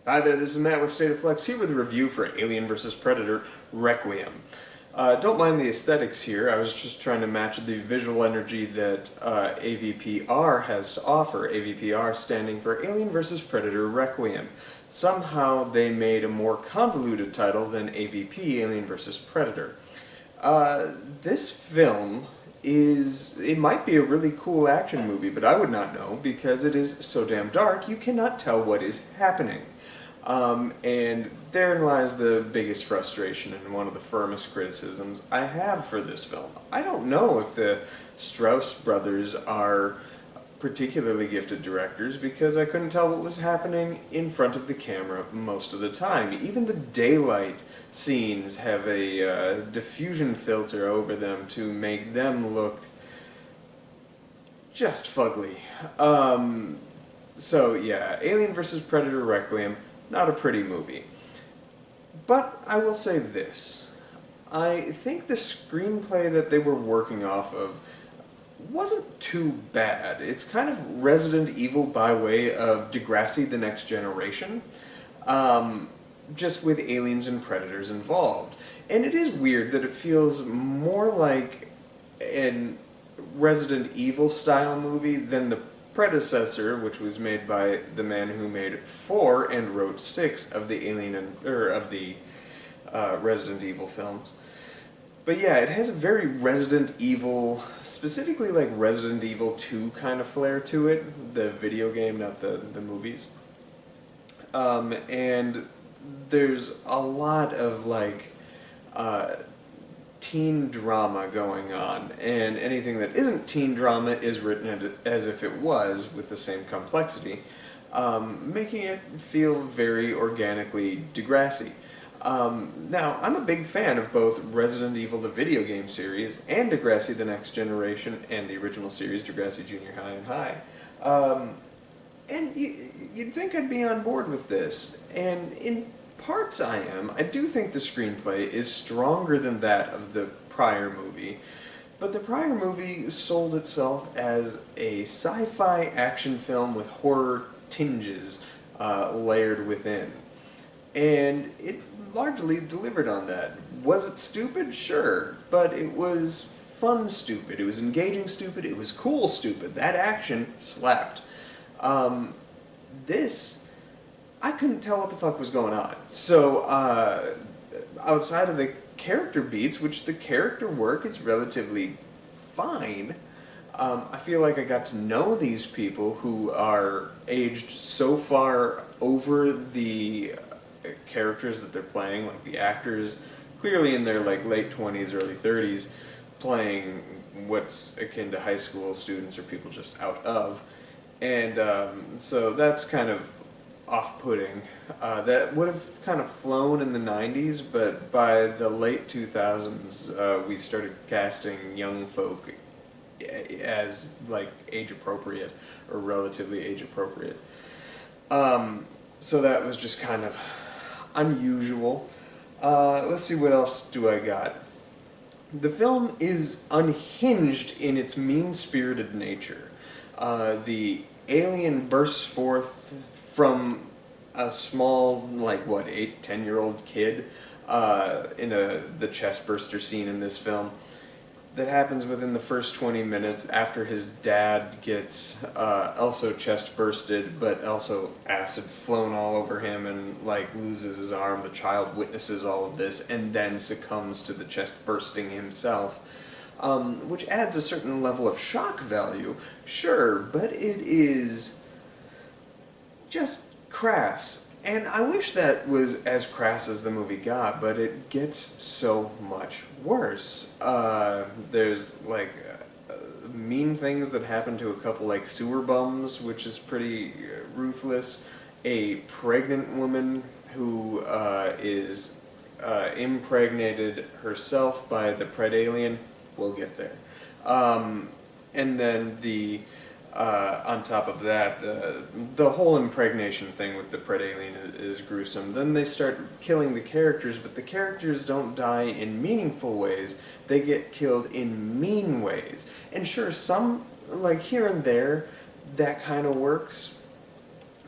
Hi there, this is Matt with State of Flux here with a review for Alien vs. Predator Requiem. Don't mind the aesthetics here, I was just trying to match the visual energy that AVPR has to offer, AVPR standing for Alien vs. Predator Requiem. Somehow they made a more convoluted title than AVP, Alien vs. Predator. This film it might be a really cool action movie, but I would not know because it is so damn dark you cannot tell what is happening. And therein lies the biggest frustration and one of the firmest criticisms I have for this film. I don't know if the Strause brothers are particularly gifted directors because I couldn't tell what was happening in front of the camera most of the time. Even the daylight scenes have a diffusion filter over them to make them look just fugly. So yeah, Alien vs. Predator Requiem, not a pretty movie. But I will say this. I think the screenplay that they were working off of wasn't too bad. It's kind of Resident Evil by way of Degrassi: The Next Generation, just with aliens and predators involved. And it is weird that it feels more like an Resident Evil style movie than the predecessor, which was made by the man who made 4 and wrote 6 of the Resident Evil films. But yeah, it has a very Resident Evil, specifically like Resident Evil 2 kind of flair to it, the video game, not the movies. And there's a lot of like teen drama going on, and anything that isn't teen drama is written as if it was, with the same complexity, making it feel very organically Degrassi. Now, I'm a big fan of both Resident Evil, the video game series, and Degrassi: The Next Generation, and the original series, Degrassi Junior High and High. And you'd think I'd be on board with this, and in parts I am. I do think the screenplay is stronger than that of the prior movie, but the prior movie sold itself as a sci-fi action film with horror tinges layered within. And it largely delivered on that. Was it stupid? Sure. But it was fun stupid. It was engaging stupid. It was cool stupid. That action slapped. This, I couldn't tell what the fuck was going on. So, outside of the character beats, which the character work is relatively fine, I feel like I got to know these people who are aged so far over the characters that they're playing, like the actors, clearly in their like late 20s, early 30s, playing what's akin to high school students or people just out of. And so that's kind of off-putting. That would have kind of flown in the 90s, but by the late 2000s, we started casting young folk as like age appropriate or relatively age appropriate. So that was just kind of unusual. Let's see, what else do I got? The film is unhinged in its mean-spirited nature. The alien bursts forth from a small, like, what, 8, 10-year-old kid in the chest burster scene in this film that happens within the first 20 minutes after his dad gets also chest bursted, but also acid flown all over him and, like, loses his arm. The child witnesses all of this and then succumbs to the chest bursting himself. Which adds a certain level of shock value, sure, but it is just crass. And I wish that was as crass as the movie got, but it gets so much worse. There's like mean things that happen to a couple like sewer bums, which is pretty ruthless. A pregnant woman who is impregnated herself by the Predalien. We'll get there. And then on top of that, the whole impregnation thing with the Predalien is gruesome. Then they start killing the characters, but the characters don't die in meaningful ways. They get killed in mean ways. And sure, some, like here and there, that kind of works.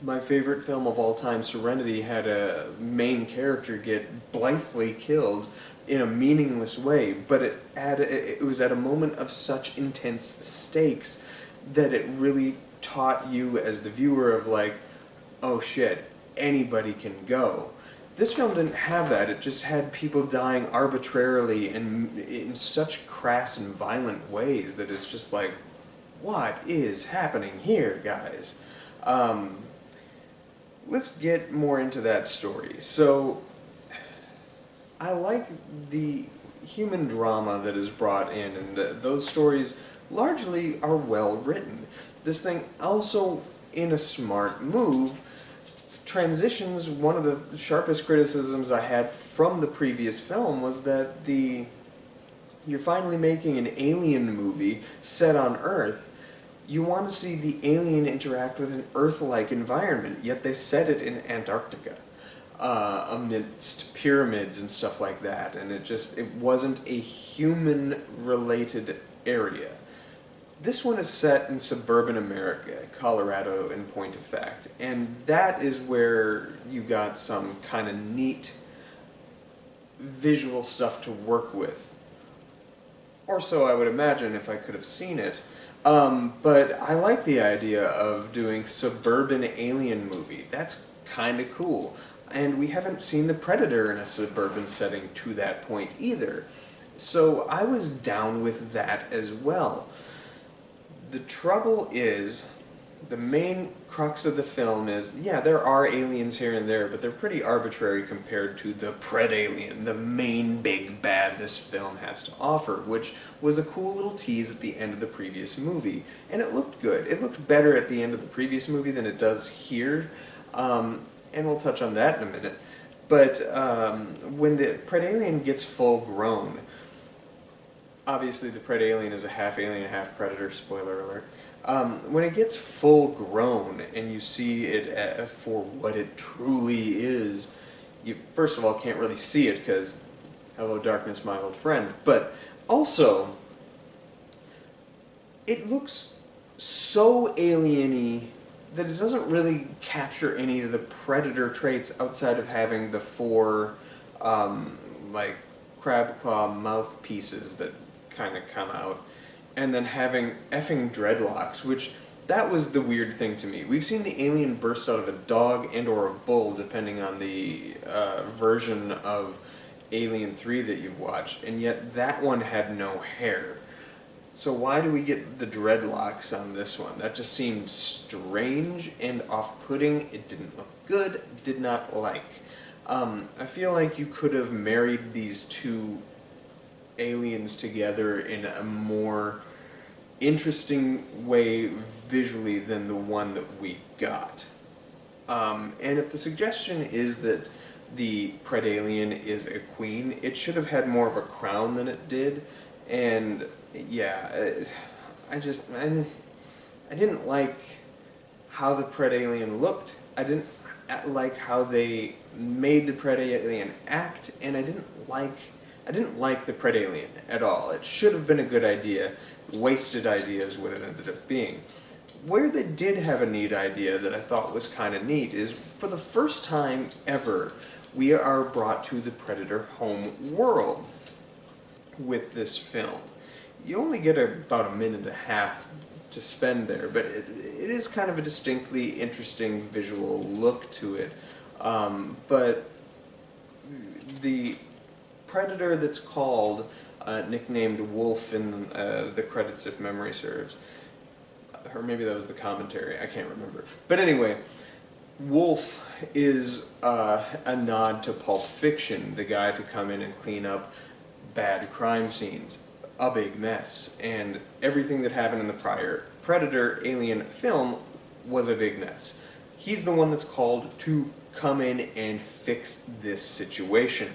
My favorite film of all time, Serenity, had a main character get blithely killed in a meaningless way, but it was at a moment of such intense stakes that it really taught you as the viewer of like, oh shit, anybody can go. This film didn't have that. It just had people dying arbitrarily and in such crass and violent ways that it's just like, what is happening here, guys? Um, let's get more into that story. So, I like the human drama that is brought in, and those stories largely are well written. This thing also, in a smart move, transitions. One of the sharpest criticisms I had from the previous film was that you're finally making an alien movie set on Earth. You want to see the alien interact with an Earth-like environment, yet they set it in Antarctica, amidst pyramids and stuff like that, and it wasn't a human-related area. This one is set in suburban America, Colorado in point of fact, and that is where you got some kind of neat visual stuff to work with. Or so I would imagine if I could have seen it. But I like the idea of doing suburban alien movie. That's kind of cool. And we haven't seen the Predator in a suburban setting to that point either. So I was down with that as well. The trouble is, the main crux of the film is, yeah, there are aliens here and there, but they're pretty arbitrary compared to the Predalien, the main big bad this film has to offer, which was a cool little tease at the end of the previous movie. And it looked good. It looked better at the end of the previous movie than it does here, and we'll touch on that in a minute. But when the Predalien gets full grown, obviously the Predalien is a half alien, half predator, spoiler alert. When it gets full grown and you see it for what it truly is, you first of all can't really see it because, hello darkness my old friend, but also, it looks so alien-y that it doesn't really capture any of the predator traits outside of having the four, like, crab claw mouthpieces that kind of come out, and then having effing dreadlocks, which, that was the weird thing to me. We've seen the alien burst out of a dog and or a bull, depending on the version of Alien 3 that you've watched, and yet that one had no hair. So why do we get the dreadlocks on this one? That just seemed strange and off-putting. It didn't look good, did not like. I feel like you could have married these two aliens together in a more interesting way visually than the one that we got. And if the suggestion is that the Predalien is a queen, it should have had more of a crown than it did, and yeah, I didn't like how the Predalien looked. I didn't like how they made the Predalien act, and I didn't like the Predalien at all. It should have been a good idea. Wasted idea is what it ended up being. Where they did have a neat idea that I thought was kind of neat is, for the first time ever, we are brought to the Predator home world with this film. You only get about a minute and a half to spend there, but it is kind of a distinctly interesting visual look to it. But the Predator that's called, nicknamed Wolf in the credits if memory serves, or maybe that was the commentary, I can't remember. But anyway, Wolf is a nod to Pulp Fiction, the guy to come in and clean up bad crime scenes, a big mess, and everything that happened in the prior Predator Alien film was a big mess. He's the one that's called to come in and fix this situation.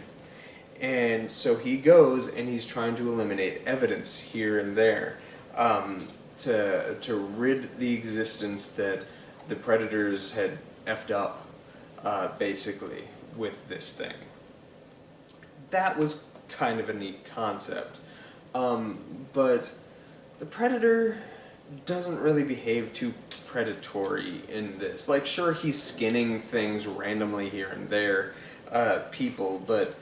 And so he goes and he's trying to eliminate evidence here and there, to rid the existence that the Predators had effed up, basically, with this thing. That was kind of a neat concept. But the Predator doesn't really behave too predatory in this. Like, sure, he's skinning things randomly here and there, people, but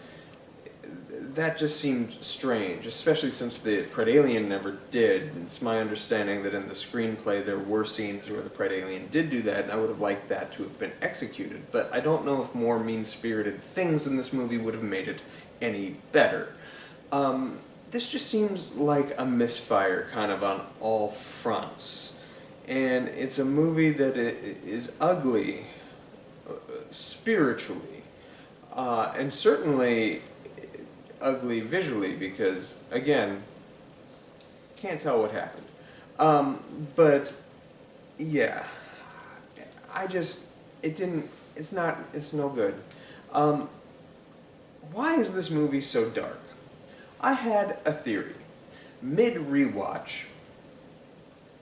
that just seemed strange, especially since the Predalien never did. It's my understanding that in the screenplay there were scenes where the Predalien did do that, and I would have liked that to have been executed. But I don't know if more mean-spirited things in this movie would have made it any better. This just seems like a misfire kind of on all fronts. And it's a movie that is ugly spiritually, and certainly ugly visually because, again, can't tell what happened. But, yeah, it's no good. Why is this movie so dark? I had a theory. Mid-rewatch,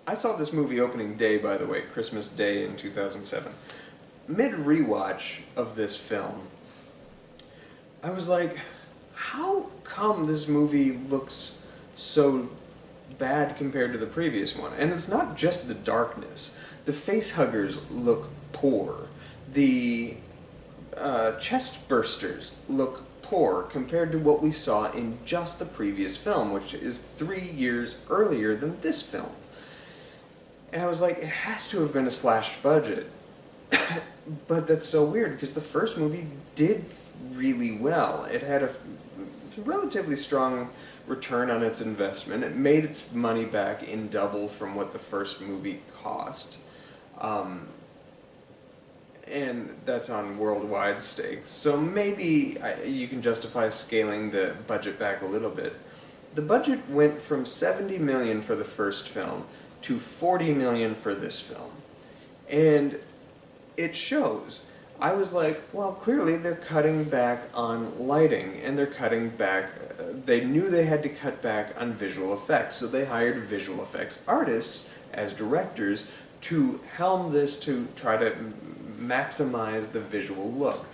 I saw this movie opening day, by the way, Christmas Day in 2007. Mid-rewatch of this film, I was like, how come this movie looks so bad compared to the previous one? And it's not just the darkness. The facehuggers look poor. The chest bursters look poor compared to what we saw in just the previous film, which is 3 years earlier than this film. And I was like, it has to have been a slashed budget. But that's so weird, because the first movie did really well. It had a relatively strong return on its investment. It made its money back in double from what the first movie cost. And that's on worldwide stakes. So maybe you can justify scaling the budget back a little bit. The budget went from $70 million for the first film to $40 million for this film. And it shows. I was like, well, clearly they're cutting back on lighting, and they're cutting back, they knew they had to cut back on visual effects, so they hired visual effects artists as directors to helm this, to try to maximize the visual look.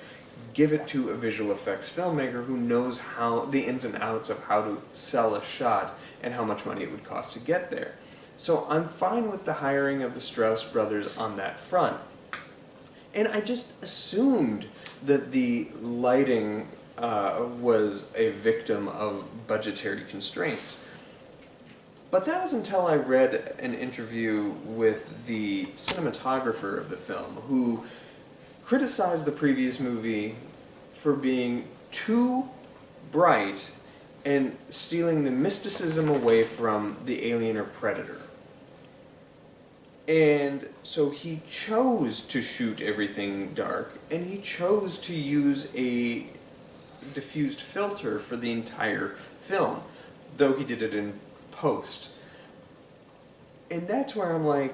Give it to a visual effects filmmaker who knows how the ins and outs of how to sell a shot and how much money it would cost to get there. So I'm fine with the hiring of the Strause brothers on that front. And I just assumed that the lighting was a victim of budgetary constraints. But that was until I read an interview with the cinematographer of the film, who criticized the previous movie for being too bright and stealing the mysticism away from the alien or predator. And so he chose to shoot everything dark, and he chose to use a diffused filter for the entire film, though he did it in post. And that's where I'm like,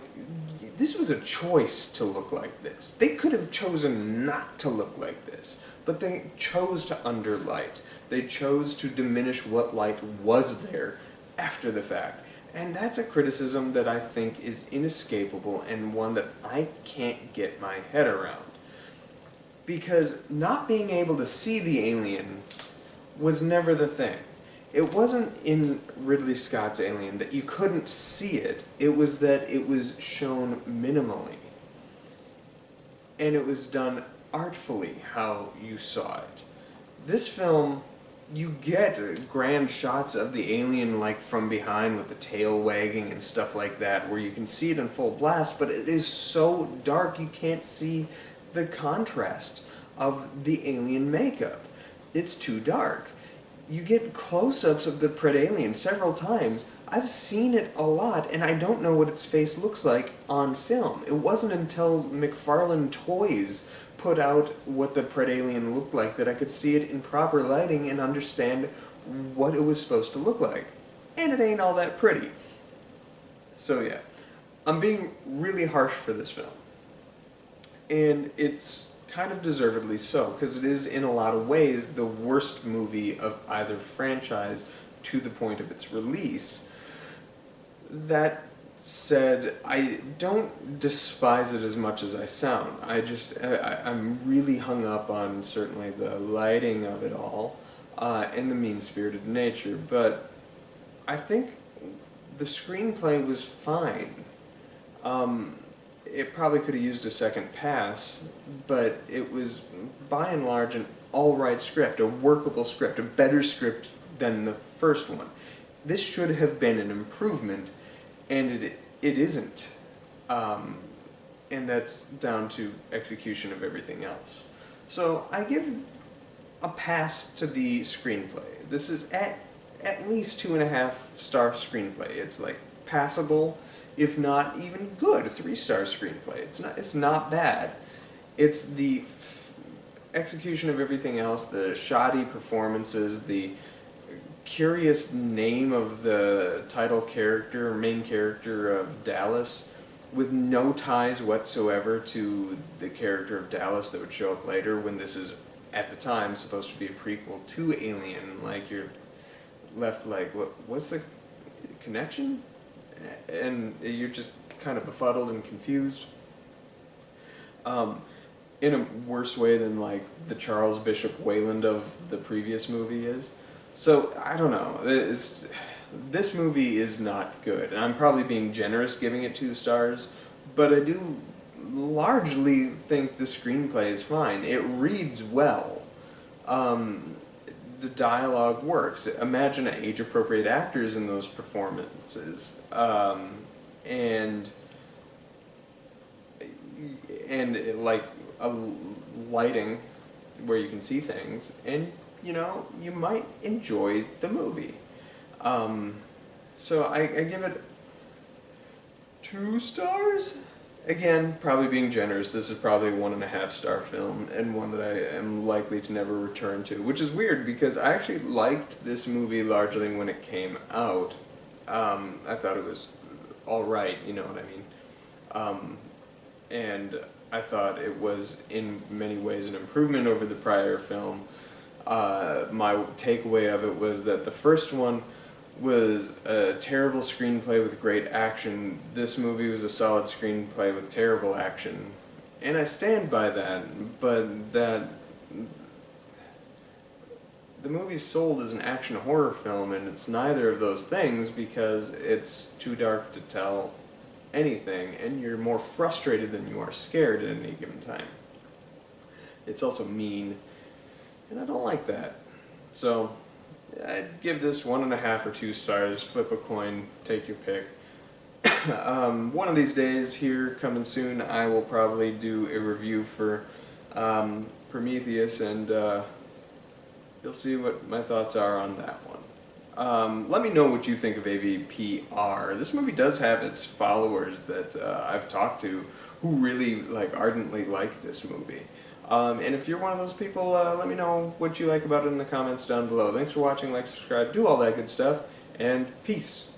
this was a choice to look like this. They could have chosen not to look like this, but they chose to underlight. They chose to diminish what light was there after the fact. And that's a criticism that I think is inescapable, and one that I can't get my head around. Because not being able to see the alien was never the thing. It wasn't in Ridley Scott's Alien that you couldn't see it. It was that it was shown minimally. And it was done artfully how you saw it. This film, you get grand shots of the alien like from behind with the tail wagging and stuff like that, where you can see it in full blast, but it is so dark you can't see the contrast of the alien makeup. It's too dark. You get close-ups of the Predalien several times. I've seen it a lot, and I don't know what its face looks like on film. It wasn't until McFarlane Toys put out what the Predalien looked like that I could see it in proper lighting and understand what it was supposed to look like. And it ain't all that pretty. So yeah, I'm being really harsh for this film. And it's kind of deservedly so, because it is in a lot of ways the worst movie of either franchise to the point of its release. That said, I don't despise it as much as I sound. I'm really hung up on certainly the lighting of it all and the mean-spirited nature, but I think the screenplay was fine. it probably could have used a second pass, but it was by and large an alright script, a workable script, a better script than the first one. This should have been an improvement, and it isn't. And that's down to execution of everything else. So I give a pass to the screenplay. This is at least 2.5-star screenplay. It's like passable, if not even good. A 3-star screenplay. It's not bad. It's the execution of everything else, the shoddy performances, the curious name of the title character, main character of Dallas, with no ties whatsoever to the character of Dallas that would show up later, when this is, at the time, supposed to be a prequel to Alien. Like, you're left like, what's the connection? And you're just kind of befuddled and confused. In a worse way than, like, the Charles Bishop Wayland of the previous movie is. So, I don't know. This movie is not good. And I'm probably being generous giving it 2 stars, but I do largely think the screenplay is fine. It reads well. The dialogue works. Imagine age-appropriate actors in those performances. And like a lighting where you can see things, and you know, you might enjoy the movie. So I give it 2 stars? Again, probably being generous. This is probably a 1.5-star film, and one that I am likely to never return to, which is weird because I actually liked this movie largely when it came out. I thought it was alright, you know what I mean? And I thought it was in many ways an improvement over the prior film. My takeaway of it was that the first one was a terrible screenplay with great action. This movie was a solid screenplay with terrible action. And I stand by that, but that the movie's sold as an action horror film, and it's neither of those things because it's too dark to tell anything, and you're more frustrated than you are scared at any given time. It's also mean, and I don't like that. So I'd give this 1.5 or 2 stars. Flip a coin, take your pick. One of these days here, coming soon, I will probably do a review for Prometheus, and you'll see what my thoughts are on that one. Let me know what you think of AVPR. This movie does have its followers that I've talked to who really ardently like this movie. And if you're one of those people, let me know what you like about it in the comments down below. Thanks for watching, like, subscribe, do all that good stuff, and peace.